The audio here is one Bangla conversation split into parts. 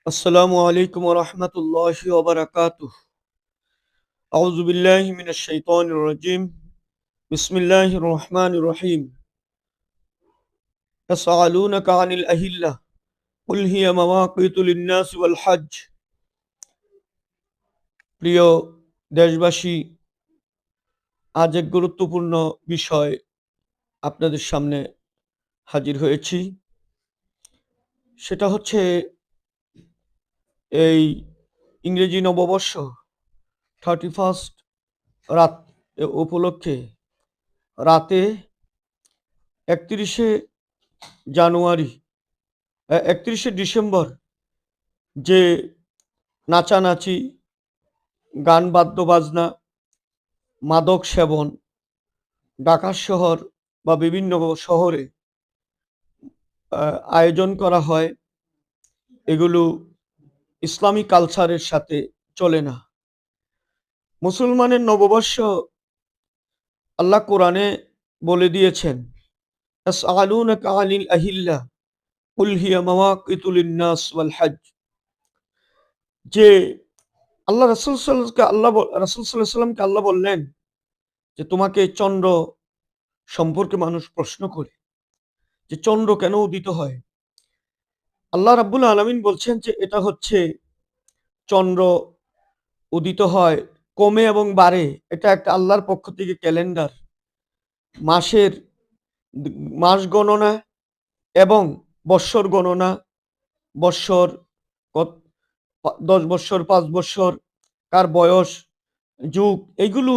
আসসালামু আলাইকুম ওয়া রাহমাতুল্লাহি ওয়া বারাকাতুহু। আউযু বিল্লাহি মিনাশ শাইতানির রাজিম। বিসমিল্লাহির রহমানির রহিম। ইয়াসআলুনাকা আনিল আহিল্লাহ কুল হিয়া মাওয়াকিতু লিন-নাসি ওয়াল হজ্জ। প্রিয় দেশবাসী, আজ এক গুরুত্বপূর্ণ বিষয় আপনাদের সামনে হাজির হয়েছি। সেটা হচ্ছে এই ইংরেজি নববর্ষ 31st রাত উপলক্ষে রাতে 31শে জানুয়ারি 31শে ডিসেম্বর যে নাচানাচি, গান বাদ্যবাজনা, মাদক সেবন ঢাকা শহর বা বিভিন্ন শহরে আয়োজন করা হয়, এগুলো ইসলামী কালচারের সাথে চলে না। মুসলমানের নববর্ষ আল্লাহ কোরআনে বলে দিয়েছেন, ইয়াসআলুনাকা আনিল আহিল্লাহ কুল হিয়া মাওয়াকিতু লিন-নাস ওয়াল হজ্জ। যে রাসূল সাল্লাল্লাহু আলাইহি সাল্লামকে আল্লাহ বললেন যে তোমাকে চন্দ্র সম্পর্কে মানুষ প্রশ্ন করে যে চন্দ্র কেন উদিত হয়। আল্লাহ রাব্বুল আলামিন বলছেন যে এটা হচ্ছে চন্দ্র উদিত হয়, কমে এবং বাড়ে। এটা একটা আল্লাহর পক্ষ থেকে ক্যালেন্ডার, মাসের মাস গণনা এবং বৎসর গণনা, বৎসর 10 বৎসর, 5 বৎসর, কার বয়স, যুগ, এইগুলো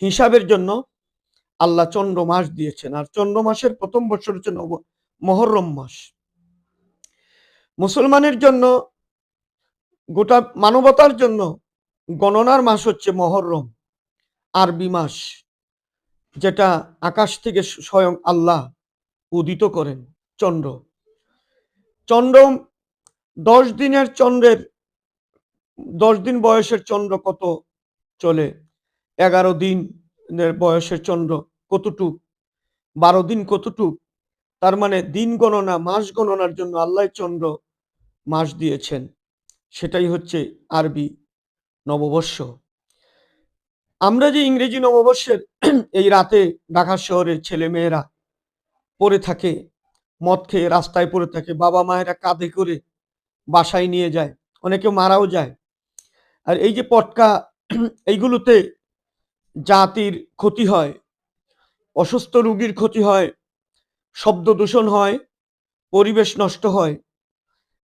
হিসাবের জন্য আল্লাহ চন্দ্র মাস দিয়েছেন। আর চন্দ্র মাসের প্রথম বৎসর হচ্ছে মহররম মাস। মুসলমানের জন্য, গোটা মানবতার জন্য গণনার মাস হচ্ছে মহররম, আরবি মাস, যেটা আকাশ থেকে স্বয়ং আল্লাহ উদিত করেন চন্দ্র। চন্দ্র 10 দিনের চন্দ্রের 10 দিন বয়সের চন্দ্র কত চলে, 11 দিনের বয়সের চন্দ্র কতটুক, 12 দিন কতটুক, তার মানে দিন গণনা, মাস গণনার জন্য আল্লাহ চন্দ্র মাস দিয়েছেন। সেটাই হচ্ছে আরবি নববর্ষ। আমরা যে ইংরেজি নববর্ষের এই রাতে ঢাকা শহরের ছেলে মেয়েরা পড়ে থাকে, মদ খেয়ে রাস্তায় পড়ে থাকে, বাবা মায়েরা কাঁধে করে বাসায় নিয়ে যায়, অনেকে মারাও যায়। আর এই যে পটকা, এইগুলোতে জাতির ক্ষতি হয়, অসুস্থ রোগীর ক্ষতি হয়, শব্দ দূষণ হয়, পরিবেশ নষ্ট হয়।